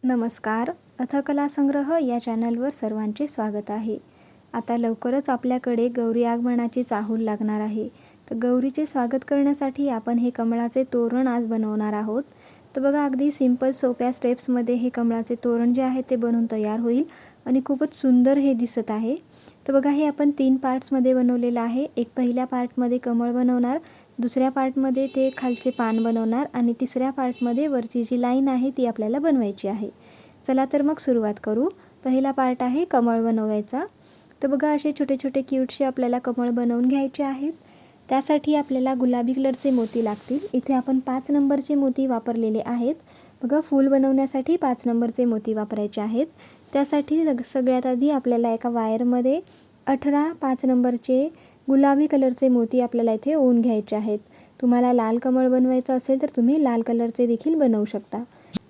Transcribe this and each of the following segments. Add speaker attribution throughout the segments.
Speaker 1: नमस्कार. कथा संग्रह या चॅनलवर सर्वांचे स्वागत आहे. आता लवकरच आपल्याकडे गौरी आगमनाची चाहूल लागणार आहे. तर गौरीचे स्वागत करण्यासाठी आपण हे कमळाचे तोरण आज बनवणार आहोत. तर बघा, अगदी सिंपल सोप्या स्टेप्समध्ये हे कमळाचे तोरण जे आहे ते बनवून तयार होईल आणि खूपच सुंदर हे दिसत आहे. तर बघा, हे आपण 3 पार्ट्समध्ये बनवलेलं आहे. एक पहिल्या पार्टमध्ये कमळ बनवणार, दुसऱ्या पार्टमध्ये ते खालचे पान बनवणार आणि तिसऱ्या पार्टमध्ये वरची जी लाईन आहे ती आपल्याला बनवायची आहे. चला तर मग सुरुवात करू. पहिला पार्ट आहे कमळ बनवायचा. तर बघा, असे छोटे छोटे क्यूटसे आपल्याला कमळ बनवून घ्यायचे आहेत. त्यासाठी आपल्याला गुलाबी कलरचे मोती लागतील. इथे आपण 5 नंबरचे मोती वापरलेले आहेत. बघा, फूल बनवण्यासाठी 5 नंबरचे मोती वापरायचे आहेत. त्यासाठी सगळ्यात आधी आपल्याला एका वायरमध्ये 18 5 नंबरचे गुलाबी कलरचे मोती आपल्याला इथे ओवून घ्यायचे आहेत. तुम्हाला लाल कमळ बनवायचं असेल तर तुम्ही लाल कलरचे देखील बनवू शकता.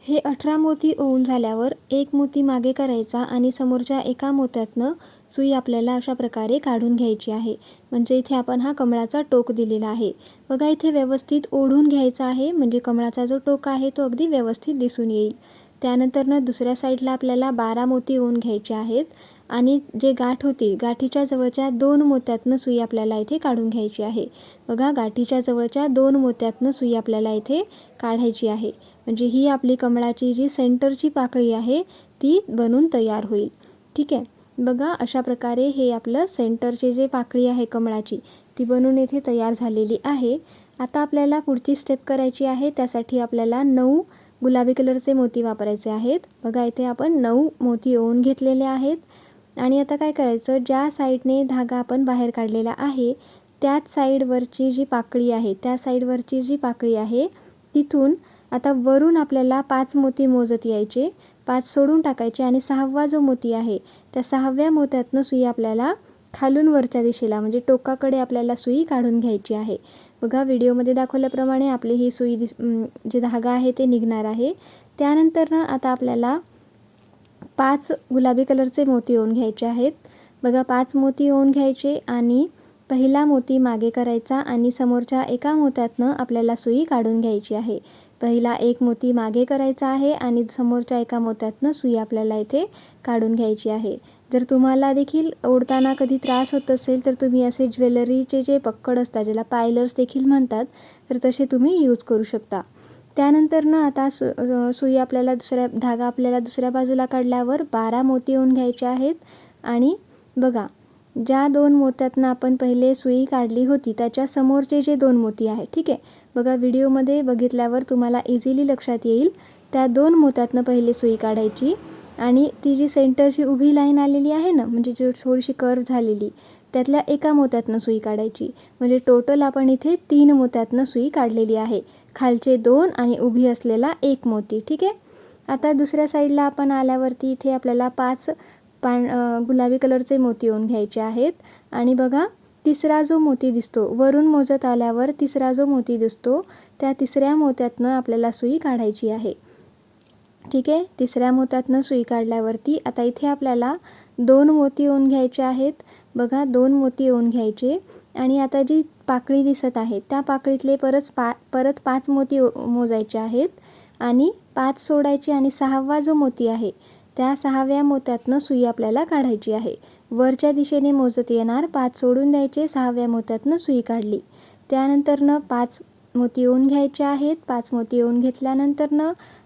Speaker 1: हे 18 मोती ओवून झाल्यावर एक मोती मागे करायचा आणि समोरच्या एका मोत्यातनं सुई आपल्याला अशा प्रकारे काढून घ्यायची आहे. म्हणजे इथे आपण हा कमळाचा टोक दिलेला आहे. बघा, इथे व्यवस्थित ओढून घ्यायचा आहे, म्हणजे कमळाचा जो टोक आहे तो अगदी व्यवस्थित दिसून येईल. त्यानंतर दुसऱ्या साईडला आपल्याला 12 मोती ओवून घ्यायचे आहेत आणि जे गाठ होती, गाठीच्या जवळच्या 2 मोत्यातनं सुई आपल्याला इथे काढून घ्यायची आहे. बघा, गाठीच्या जवळच्या 2 मोत्यातनं सुई आपल्याला इथे काढायची आहे. म्हणजे ही आपली कमळाची जी सेंटरची पाकळी आहे ती बनून तयार होईल. ठीक आहे. बघा, अशा प्रकारे हे आपलं सेंटरची जे पाकळी आहे कमळाची ती बनून इथे तयार झालेली आहे. आता आपल्याला पुढची स्टेप करायची आहे. त्यासाठी आपल्याला 9 गुलाबी कलरचे मोती वापरायचे आहेत. बघा, इथे आपण 9 मोती ओवून घेतलेले आहेत. आणि आता काय करायचं, ज्या साईडने धागा आपण बाहेर काढलेला आहे त्याच साईडवरची जी पाकळी आहे, त्या साईडवरची जी पाकळी आहे तिथून आता वरून आपल्याला 5 मोती मोजत यायचे. 5 सोडून टाकायचे आणि 6वा जो मोती आहे त्या 6व्या मोत्यातनं सुई आपल्याला खालून वरच्या दिशेला म्हणजे टोकाकडे आपल्याला सुई काढून घ्यायची आहे. बघा, व्हिडिओमध्ये दाखवल्याप्रमाणे आपली ही सुई जे धागा आहे ते निघणार आहे. त्यानंतर आता आपल्याला 5 गुलाबी कलरचे मोती ओवून घ्यायचे आहेत. बघा, 5 मोती ओवून घ्यायचे आणि पहिला मोती मागे करायचा आणि समोरच्या एका मोत्यातनं आपल्याला सुई काढून घ्यायची आहे. पहिला एक मोती मागे करायचा आहे आणि समोरच्या एका मोत्यातनं सुई आपल्याला इथे काढून घ्यायची आहे. जर तुम्हाला देखील ओढताना कधी त्रास होत असेल तर तुम्ही असे ज्वेलरीचे जे पक्कड असतात, ज्याला पायलर्स देखील म्हणतात, तर तसे तुम्ही यूज करू शकता. त्यानंतर आता सुई आपल्याला धागा आपल्याला दुसऱ्या बाजूला काढल्यावर 12 मोती ओवून घ्यायचे आहेत. आणि बघा, ज्या 2 मोत्यातनं आपण पहिले सुई काढली होती त्याच्या समोरचे जे 2 मोती आहेत, ठीक आहे. बघा, व्हिडिओमध्ये बघितल्यावर तुम्हाला इझिली लक्षात येईल. त्या 2 मोत्यातनं पहिले सुई काढायची आणि ती जी सेंटरची उभी लाईन आलेली आहे ना, म्हणजे जी थोडीशी कर्व झालेली, त्यातल्या एका मोत्यातनं सुई काढायची. म्हणजे टोटल आपण इथे 3 मोत्यातनं सुई काढलेली आहे. खालचे 2 आणि उभी असलेला 1 मोती. ठीक आहे. आता दुसऱ्या साईडला आपण आल्यावरती इथे आपल्याला 5 गुलाबी कलरचे मोती ओवून घ्यायचे आहेत. आणि बघा, तिसरा जो मोती दिसतो, वरून मोजत आल्यावर तिसरा जो मोती दिसतो त्या तिसऱ्या मोत्यातनं आपल्याला सुई काढायची आहे. ठीक आहे. तिसऱ्या मोत्यातनं सुई काढल्यावरती आता इथे आपल्याला 2 मोती ओवून घ्यायचे आहेत. बघा, 2 मोती ओवून घ्यायचे आणि आता जी पाकळी दिसत आहे त्या पाकळीतले परत 5 मोती मोजायचे आहेत आणि 5 सोडायचे आणि 6वा जो मोती आहे त्या 6व्या मोत्यातनं सुई आपल्याला काढायची आहे. वरच्या दिशेने मोजत येणार, 5 सोडून द्यायचे, 6व्या मोत्यातनं सुई काढली. त्यानंतर 5 मोती ओवून घ्यायचे आहेत. 5 मोती ओवून घेतल्यानंतर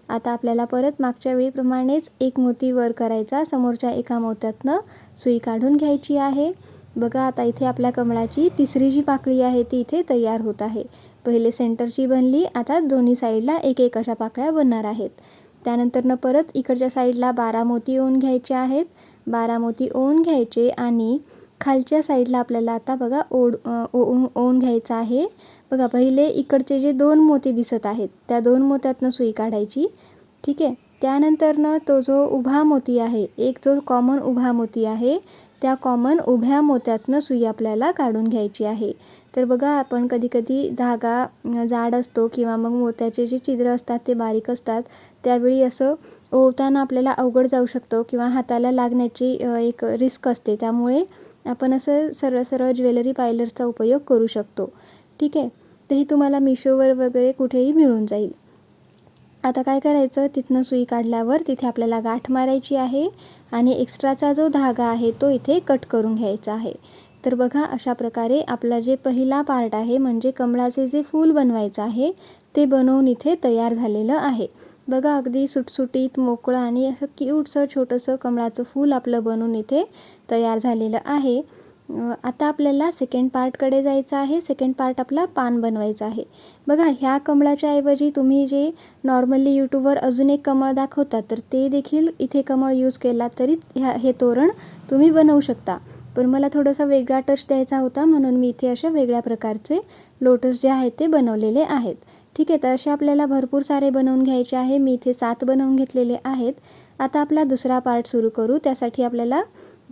Speaker 1: आता आपल्याला परत मागच्या वेळीप्रमाणेच एक मोती वर करायचा, समोरच्या एका मोत्यातनं सुई काढून घ्यायची आहे. बघा, आता इथे आपल्या कमळाची तिसरी जी पाकळी आहे ती इथे तयार होत आहे. पहिले सेंटरची बनली, आता दोन्ही साईडला एक एक अशा पाकळ्या बनणार आहेत. त्यानंतर परत इकडच्या साईडला 12 मोती ओवून घ्यायचे आहेत. 12 मोती ओवून घ्यायचे आणि खालच्या साईडला आपल्याला आता बघा ओवून घ्यायचं आहे. बघा, पहिले इकडचे जे 2 मोती दिसत आहेत त्या 2 मोत्यातनं सुई काढायची. ठीक आहे. त्यानंतर तो जो उभा मोती आहे, एक जो कॉमन उभा मोती आहे त्या कॉमन उभ्या मोत्यातनं सुई आपल्याला काढून घ्यायची आहे. तर बघा, आपण कधी धागा जाड असतो किंवा मग मोत्याचे जे छिद्र असतात ते बारीक असतात, त्यावेळी असं ओवताना आपल्याला अवघड जाऊ शकतो किंवा हाताला लागण्याची एक रिस्क असते. त्यामुळे आपण असं सरळ ज्वेलरी पायलर्सचा उपयोग करू शकतो. ठीक आहे. तर ही तुम्हाला मिशोवर वगैरे कुठेही मिळून जाईल. आता काय करायचं, तिथनं सुई काढल्यावर तिथे आपल्याला गाठ मारायची आहे आणि एक्स्ट्राचा जो धागा आहे तो इथे कट करून घ्यायचा आहे. तर बघा अशा प्रकारे आपला जे पहिला पार्ट आहे म्हणजे कमळाचे जे फूल बनवायचं आहे ते बनवून इथे तयार झालेलं आहे. बघा अगदी सुटसुटीत मोकळं आणि असं क्यूटसं छोटंसं कमळाचं फूल आपलं बनवून इथे तयार झालेलं आहे. आता आपल्याला सेकंड पार्टकडे जायचं आहे. सेकंड पार्ट आपला पान बनवायचं आहे. बघा ह्या कमळाच्या ऐवजी तुम्ही जे नॉर्मली यूट्यूबवर अजून एक कमळ दाखवतात तर ते देखील इथे कमळ यूज केला तरी हे तोरण तुम्ही बनवू शकता. पण मला थोडासा वेगळा टच द्यायचा होता म्हणून मी इथे अशा वेगळ्या प्रकारचे लोटस जे आहेत ते बनवलेले आहेत. ठीक आहे, तर असे आपल्याला भरपूर सारे बनवून घ्यायचे आहे. मी इथे 7 बनवून घेतलेले आहेत. आता आपला दुसरा पार्ट सुरू करू. त्यासाठी आपल्याला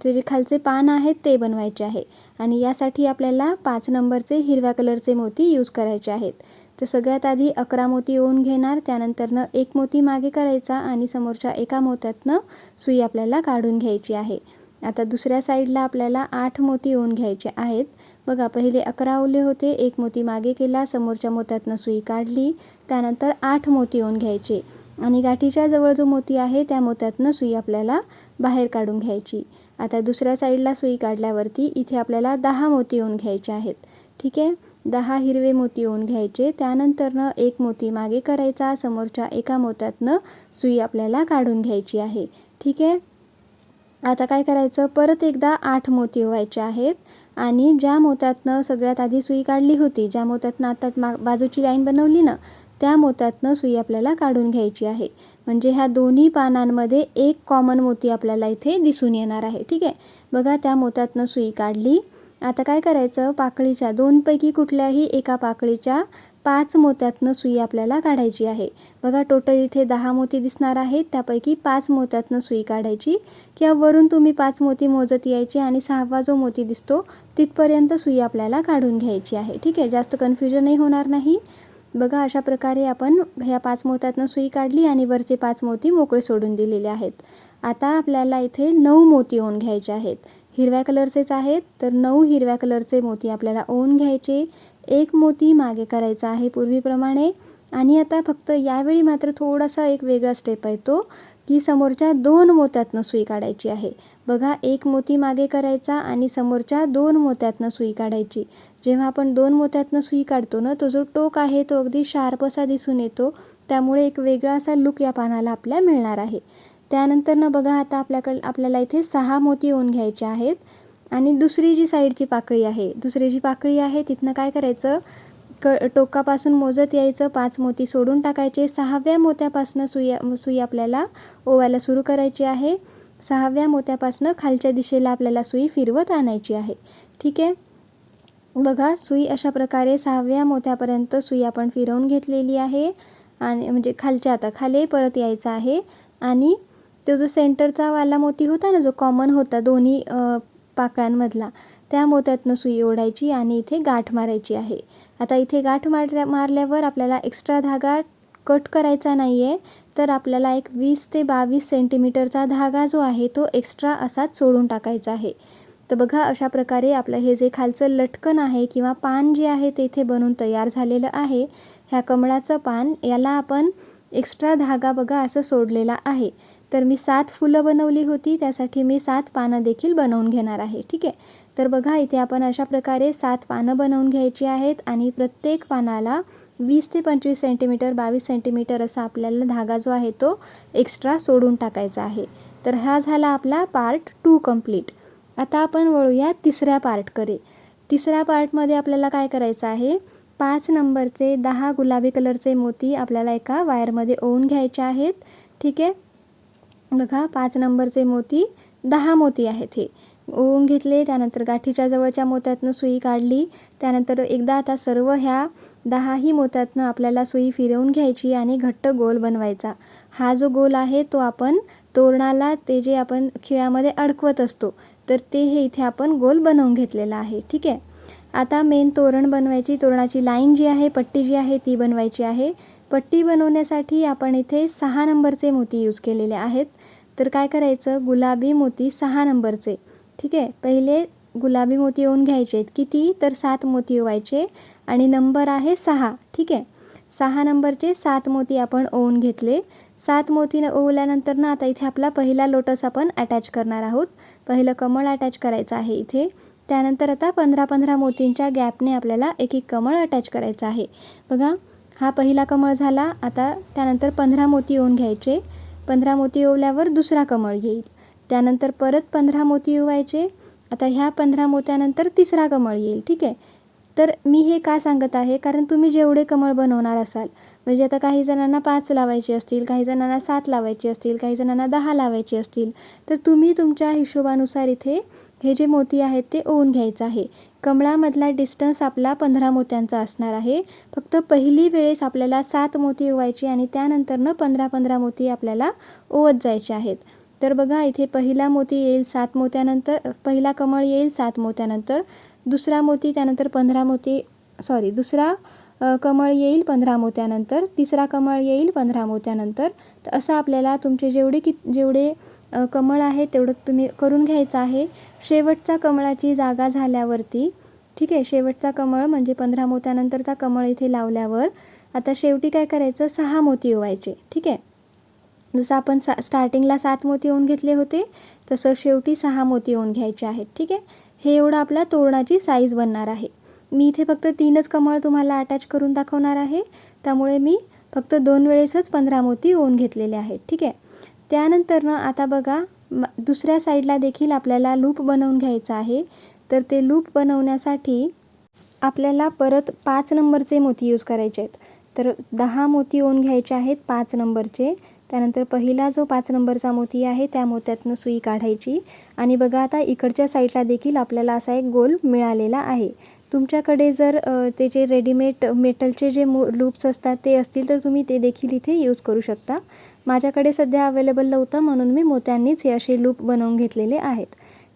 Speaker 1: जे खालचे पान आहेत ते बनवायचे आहे आणि यासाठी आपल्याला 5 नंबरचे हिरव्या कलरचे मोती यूज करायचे आहेत. तर सगळ्यात आधी 11 मोती ओवून घेणार, त्यानंतरनं एक मोती मागे करायचा आणि समोरच्या एका मोत्यातनं सुई आपल्याला काढून घ्यायची आहे. आता दुसऱ्या साईडला आपल्याला 8 मोती ओवून घ्यायचे आहेत. बघा पहिले 11 ओवले होते, एक मोती मागे केला, समोरच्या मोत्यातनं सुई काढली, त्यानंतर 8 मोती ओवून घ्यायचे आणि गाठीच्या जवळ जो मोती आहे त्या मोत्यातनं सुई आपल्याला बाहेर काढून घ्यायची. आता दुसऱ्या साईडला सुई काढल्यावरती इथे आपल्याला 10 मोती ओवून घ्यायचे आहेत. ठीक आहे, 10 हिरवे मोती ओवून घ्यायचे, त्यानंतरनं एक मोती मागे करायचा, समोरच्या एका मोत्यातनं सुई आपल्याला काढून घ्यायची आहे. ठीक आहे, आता काय करायचं, परत एकदा 8 मोती ओवायचे आहेत आणि ज्या मोत्यातनं सगळ्यात आधी सुई काढली होती, ज्या मोत्यातनं आता बाजूची लाईन बनवली ना त्या मोत्यातनं सुई आपल्याला काढून घ्यायची आहे. म्हणजे ह्या दोन्ही पानांमध्ये एक कॉमन मोती आपल्याला इथे दिसून येणार आहे. ठीक आहे, बघा त्या मोत्यातनं सुई काढली. आता काय करायचं, पाकळीच्या 2 पैकी कुठल्याही एका पाकळीच्या 5 मोत्यातनं सुई आपल्याला काढायची आहे. बघा टोटल इथे 10 मोती दिसणार आहेत, त्यापैकी 5 मोत्यातनं सुई काढायची किंवा वरून तुम्ही 5 मोती मोजत यायचे आणि 6वा जो मोती दिसतो तिथपर्यंत सुई आपल्याला काढून घ्यायची आहे. ठीक आहे, जास्त कन्फ्युजनही होणार नाही. बघा अशा प्रकारे आपण ह्या 5 मोत्यातनं सुई काढली आणि वरचे 5 मोती मोकळे सोडून दिलेले आहेत. आता आपल्याला इथे 9 मोती ओवून घ्यायचे आहेत. हिरव्या कलरचेच आहेत, तर 9 हिरव्या कलरचे मोती आपल्याला ओवून घ्यायचे. एक मोती मागे करायचा आहे पूर्वीप्रमाणे आणि आता फक्त यावेळी मात्र थोडासा एक वेगळा स्टेप आहे तो की समोरच्या 2 मोत्यातनं सुई काढायची आहे. बघा एक मोती मागे करायचा आणि समोरच्या 2 मोत्यातनं सुई काढायची. जेव्हा आपण 2 मोत्यातनं सुई काढतो ना तो जो टोक आहे तो अगदी शार्प असा दिसून येतो, त्यामुळे एक वेगळा असा लुक या पानाला आपल्या मिळणार आहे. त्यानंतरनं बघा आता आपल्याला इथे 6 मोती ओवून घ्यायचे आहेत आणि दुसरी जी साईडची पाकळी आहे, दुसरी जी पाकळी आहे तिथनं काय करायचं, टोकापासून मोजत यायचं, 5 मोती सोडून टाकायचे. 6व्या मोत्यापासून सुई आपल्याला ओवायला सुरू करायची आहे. 6व्या मोत्यापासून खालच्या दिशेला आपल्याला सुई फिरवत आणायची आहे. ठीक आहे, बघा सुई अशा प्रकारे 6व्या मोत्यापर्यंत सुई आपण फिरवून घेतलेली आहे आणि म्हणजे खालच्या आता खाली परत यायचं आहे आणि तो जो सेंटरचा वाला मोती होता ना जो कॉमन होता दोन्ही पाकळ्यांमधला, त्या मोत्यातनं सुई ओढायची आणि इथे गाठ मारायची आहे. आता इथे गाठ मारल्यावर आपल्याला एक्स्ट्रा धागा कट करायचा नाही आहे, तर आपल्याला एक 20 ते 22 सेंटीमीटरचा धागा जो आहे तो एक्स्ट्रा असाच सोडून टाकायचा आहे. तर बघा अशा प्रकारे आपलं हे जे खालचं लटकन आहे किंवा पान जे आहे ते इथे बनून तयार झालेलं आहे. ह्या कमळाचं पान याला आपण एक्स्ट्रा धागा बघा असं सोडलेला आहे. तर मी 7 फुलं बनवली होती, त्यासाठी मी 7 पानं देखील बनवून घेणार आहे. ठीक आहे, तर बघा इथे आपण अशा प्रकारे 7 पानं बनवून घ्यायची आहेत आणि प्रत्येक पानाला 20 ते 25 सेंटीमीटर 22 सेंटीमीटर असा आपल्याला धागा जो आहे तो एक्स्ट्रा सोडून टाकायचा आहे. तर हा झाला आपला पार्ट 2 कंप्लीट. आता आपण वळूया तिसऱ्या पार्टकडे. तिसऱ्या पार्टमध्ये आपल्याला काय करायचं आहे, 5 नंबरचे 10 गुलाबी कलरचे मोती आपल्याला एका वायरमध्ये ओवून घ्यायचे आहेत. ठीक आहे, बघा 5 नंबरचे मोती 10 मोती आहेत हे ओवून घेतले. त्यानंतर गाठीच्या जवळच्या मोत्यातनं सुई काढली. त्यानंतर एकदा आता सर्व ह्या 10ही मोत्यातनं आपल्याला सुई फिरवून घ्यायची आणि घट्ट गोल बनवायचा. हा जो गोल आहे तो आपण तोरणाला ते जे आपण खिळ्यामध्ये अडकवत असतो तर ते हे इथे आपण गोल बनवून घेतलेला आहे. ठीक आहे, आता मेन तोरण बनवायची, तोरणाची लाईन जी आहे, पट्टी जी आहे ती बनवायची आहे. पट्टी बनवण्यासाठी आपण इथे 6 नंबरचे मोती यूज केलेले आहेत. तर काय करायचं, गुलाबी मोती 6 नंबरचे. ठीक आहे, पहिले गुलाबी मोती ओवून घ्यायचे आहेत. किती, तर 7 मोती ओवायचे आणि नंबर आहे 6. ठीक आहे, 6 नंबरचे 7 मोती आपण ओवून घेतले. 7 मोती ओवल्यानंतर ना आता इथे आपला पहिला लोटस आपण अटॅच करणार आहोत. पहिलं कमळ अटॅच करायचं आहे इथे. त्यानंतर आता 15-15 मोतींच्या गॅपने आपल्याला एक एक कमळ अटॅच करायचं आहे. बघा, हा पहिला कमळ झाला. आता त्यानंतर 15 मोती ओवून घ्यायचे. 15 मोती ओवल्यावर दुसरा कमळ येईल. त्यानंतर परत 15 मोती ओवायचे. आता ह्या 15 मोत्यानंतर तिसरा कमळ येईल. ठीक आहे. तर मी हे का सांगत आहे, कारण तुम्ही जेवढे कमळ बनवणार असाल, म्हणजे आता काही जणांना 5 लावायचे असतील, काही जणांना 7 लावायचे असतील, काही जणांना 10 लावायचे असतील, तर तुम्ही तुमच्या हिशोबानुसार इथे हे जे मोती आहेत ते ओवून घ्यायचं आहे. कमळामधला डिस्टन्स आपला 15 मोत्यांचा असणार आहे. फक्त पहिली वेळेस आपल्याला 7 मोती ओवायचे आणि त्यानंतरनं 15-15 मोती आपल्याला ओवत जायचे आहेत. तर बघा, इथे पहिला मोती येईल 7 मोत्यानंतर, पहिला कमळ येईल 7 मोत्यानंतर, दुसरा मोती त्यानंतर 15 मोती, दुसरा कमळ येईल 15 मोत्यानंतर, तिसरा कमळ येईल 15 मोत्यानंतर. तर असं आपल्याला तुमचे जेवढे कमळ आहे तेवढं तुम्ही करून घ्यायचं आहे. शेवटचा कमळाची जागा झाल्यावरती, ठीक आहे, शेवटचा कमळ म्हणजे 15 मोत्यानंतरचा कमळ इथे लावल्यावर आता शेवटी काय करायचं, 6 मोती ओवायचे. ठीक आहे. जसं आपण स्टार्टिंगला 7 मोती ओवून घेतले होते, तसं शेवटी 6 मोती ओवून घ्यायचे आहेत. ठीक आहे. हे एवढं आपल्या तोरणाची साईज बनणार आहे. मी इथे फक्त 3च कमळ तुम्हाला अटॅच करून दाखवणार आहे, त्यामुळे मी फक्त 2 वेळेसच 15 मोती ओवून घेतलेले आहेत. ठीक आहे. त्यानंतरनं आता बघा, दुसऱ्या साईडला देखील आपल्याला लूप बनवून घ्यायचं आहे. तर ते लूप बनवण्यासाठी आपल्याला परत 5 नंबरचे मोती यूज करायचे आहेत. तर 10 मोती ओवून घ्यायचे आहेत 5 नंबरचे. त्यानंतर पहिला जो 5 नंबरचा मोती आहे त्या मोत्यातनं सुई काढायची आणि बघा, आता इकडच्या साईडला देखील आपल्याला असा एक गोल मिळालेला आहे. तुमच्याकडे जर ते जे रेडीमेड मेटलचे जे लूप्स असतात ते असतील तर तुम्ही ते देखील इथे यूज करू शकता. माझ्याकडे सध्या अवेलेबल नव्हतं म्हणून मी मोत्यांनीच हे असे लूप बनवून घेतलेले आहेत.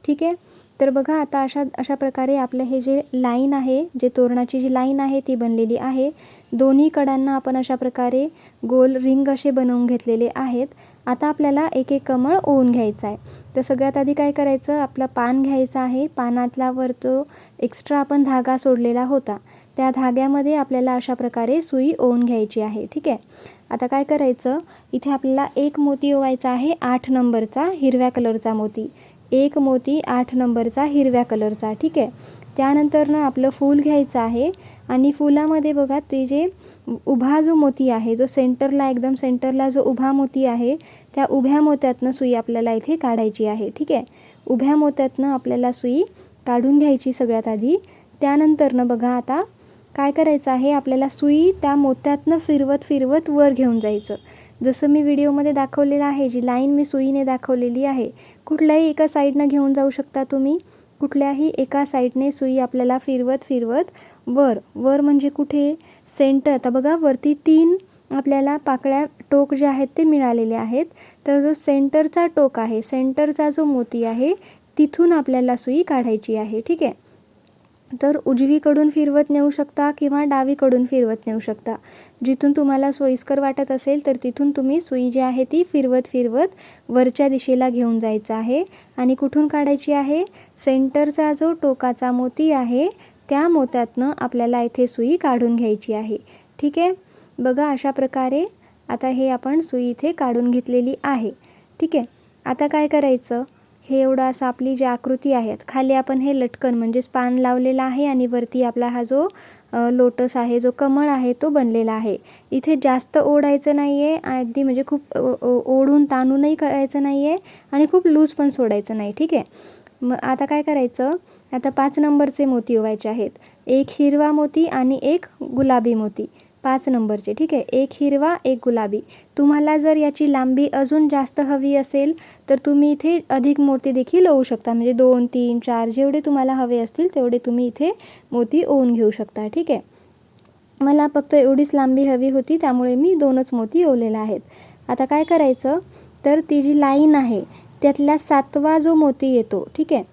Speaker 1: ठीक आहे. तर बघा, आता अशा प्रकारे आपलं हे जे लाईन आहे, जे तोरणाची जी लाईन आहे ती बनलेली आहे. दोन्ही कडांना आपण अशा प्रकारे गोल रिंग असे बनवून घेतलेले आहेत. आता आपल्याला एक एक कमळ ओवून घ्यायचं आहे. तर सगळ्यात आधी काय करायचं, आपलं पान घ्यायचं आहे. पानातला वर तो एक्स्ट्रा आपण धागा सोडलेला होता, त्या धाग्यामध्ये आपल्याला अशा प्रकारे सुई ओवून घ्यायची आहे. ठीक आहे. आता काय करायचं, इथे आपल्याला एक मोती ओवायचा आहे 8 नंबरचा हिरव्या कलरचा मोती. एक मोती 8 नंबरचा हिरव्या कलरचा. ठीक आहे. त्यानंतरनं आपलं फूल घ्यायचं आहे आणि फुलामध्ये बघा, ते जे उभा जो मोती आहे, जो सेंटरला एकदम सेंटरला जो उभा मोती आहे, त्या उभ्या मोत्यातनं सुई आपल्याला इथे काढायची आहे. ठीक आहे. उभ्या मोत्यातनं आपल्याला सुई काढून घ्यायची सगळ्यात आधी. त्यानंतरनं बघा, आता काय करायचं आहे, आपल्याला सुई त्या मोत्यातनं फिरवत फिरवत वर घेऊन जायचं. जसं मी व्हिडिओमध्ये दाखवलेलं आहे, जी लाईन मी सुईने दाखवलेली आहे, कुठल्याही एका साईडनं घेऊन जाऊ शकता तुम्ही. कुठल्याही एका साईडने सुई आपल्याला फिरवत फिरवत वर म्हणजे कुठे, सेंटर. आता बघा, वरती 3 आपल्याला पाकळ्या टोक जे आहेत ते मिळालेले आहेत. तर जो सेंटरचा टोक आहे, सेंटरचा जो मोती आहे, तिथून आपल्याला सुई काढायची आहे. ठीक आहे. तर उजवीकडून फिरवत नेऊ शकता किंवा डावीकडून फिरवत नेऊ शकता. जिथून तुम्हाला सोयीस्कर वाटत असेल तर तिथून तुम्ही सुई जी आहे ती फिरवत फिरवत वरच्या दिशेला घेऊन जायचं आहे. आणि कुठून काढायची आहे, सेंटरचा जो टोकाचा मोती आहे त्या मोत्यातनं आपल्याला इथे सुई काढून घ्यायची आहे. ठीक आहे. बघा, अशा प्रकारे आता हे आपण सुई इथे काढून घेतलेली आहे. ठीक आहे. आता काय करायचं, हे एवढं असं आपली जी आकृती आहे, खाली आपण हे लटकन म्हणजेच पान लावलेलं आहे आणि वरती आपला हा जो लोटस आहे, जो कमळ आहे, तो बनलेला आहे. इथे जास्त ओढायचं नाही आहे, अगदी म्हणजे खूप ओढून ताणूनही करायचं नाही आहे आणि खूप लूज पण सोडायचं नाही. ठीक आहे. मग आता काय करायचं, आता 5 नंबरचे मोती ओवायचे आहेत. एक हिरवा मोती आणि एक गुलाबी मोती, 5 नंबरचे. ठीक आहे. एक हिरवा, एक गुलाबी. तुम्हाला जर याची लांबी अजून जास्त हवी असेल तर तुम्ही इथे अधिक मोती देखील ओवू शकता. म्हणजे 2, 3, 4 जेवढे तुम्हाला हवे असतील तेवढे तुम्ही इथे मोती ओवून घेऊ शकता. ठीक आहे. मला फक्त एवढीच लांबी हवी होती, त्यामुळे मी 2च मोती ओवलेले आहेत. आता काय करायचं, तर ती जी लाईन आहे त्यातला 7वा जो मोती येतो, ठीक आहे,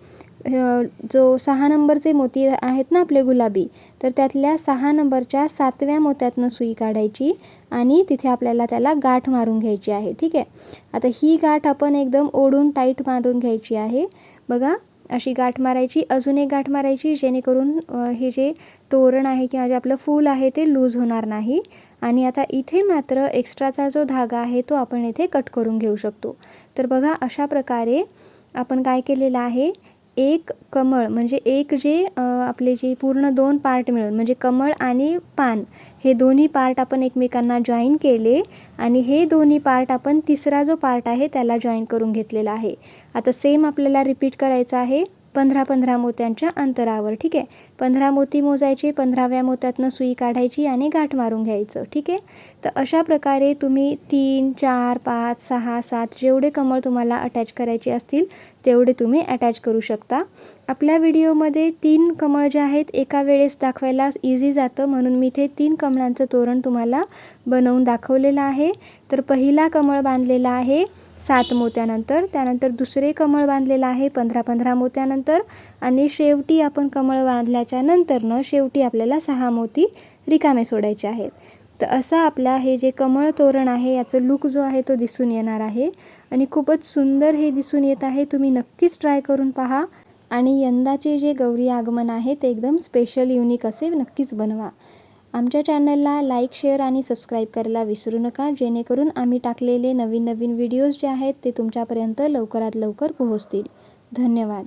Speaker 1: जो 6 नंबरचे मोती आहेत ना आपले गुलाबी, तर त्यातल्या 6 नंबरच्या 7व्या मोत्यातनं सुई काढायची आणि तिथे आपल्याला त्याला गाठ मारून घ्यायची आहे. ठीक आहे. आता ही गाठ आपण एकदम ओढून टाईट मारून घ्यायची आहे. बघा, अशी गाठ मारायची, अजून एक गाठ मारायची, जेणेकरून हे जे तोरण आहे किंवा जे आपलं फूल आहे ते लूज होणार नाही. आणि आता इथे मात्र एक्स्ट्राचा जो धागा आहे तो आपण इथे कट करून घेऊ शकतो. तर बघा अशा प्रकारे आपण काय केलेलं आहे, एक कमळ म्हणजे एक जे आपले जे पूर्ण 2 पार्ट मिळून म्हणजे कमळ आणि पान हे दोन्ही पार्ट आपण एकमेकांना जॉईन केले आणि हे दोन्ही पार्ट आपण तिसरा जो पार्ट आहे त्याला जॉईन करून घेतलेला आहे. आता सेम आपल्याला रिपीट करायचं आहे 15-15 मोत्यांच्या अंतरावर. ठीक आहे, 15 मोती मोजायचे, 15व्या मोत्यातनं सुई काढायची आणि गाठ मारून घ्यायचं. ठीक आहे, तर अशा प्रकारे तुम्ही 3, 4, 5, 6, 7 जेवढे कमळ तुम्हाला अटॅच करायचे असतील तेवढे तुम्ही अटॅच करू शकता. आपल्या व्हिडिओमध्ये 3 कमळ जे आहेत एका वेळेस दाखवायला इझी जातं, म्हणून मी इथे 3 कमळांचं तोरण तुम्हाला बनवून दाखवलेलं आहे. तर पहिला कमळ बांधलेला आहे 7 मोत्यानंतर, त्यानंतर दुसरे कमळ बांधलेलं आहे 15-15 मोत्यानंतर आणि शेवटी आपण कमळ बांधल्याच्या नंतरनं शेवटी आपल्याला 6 मोती रिकामे सोडायचे आहेत. तर असा आपला हे जे कमळ तोरण आहे याचं लुक जो आहे तो दिसून येणार आहे आणि खूपच सुंदर हे दिसून येत आहे. तुम्ही नक्कीच ट्राय करून पहा आणि यंदाचे जे गौरी आगमन आहे ते एकदम स्पेशल युनिक असे नक्कीच बनवा. आमच्या चॅनलला लाईक, शेअर आणि सबस्क्राईब करायला विसरू नका, जेणेकरून आम्ही टाकलेले नवीन व्हिडिओज जे आहेत ते तुमच्यापर्यंत लवकरात लवकर पोहोचतील. धन्यवाद.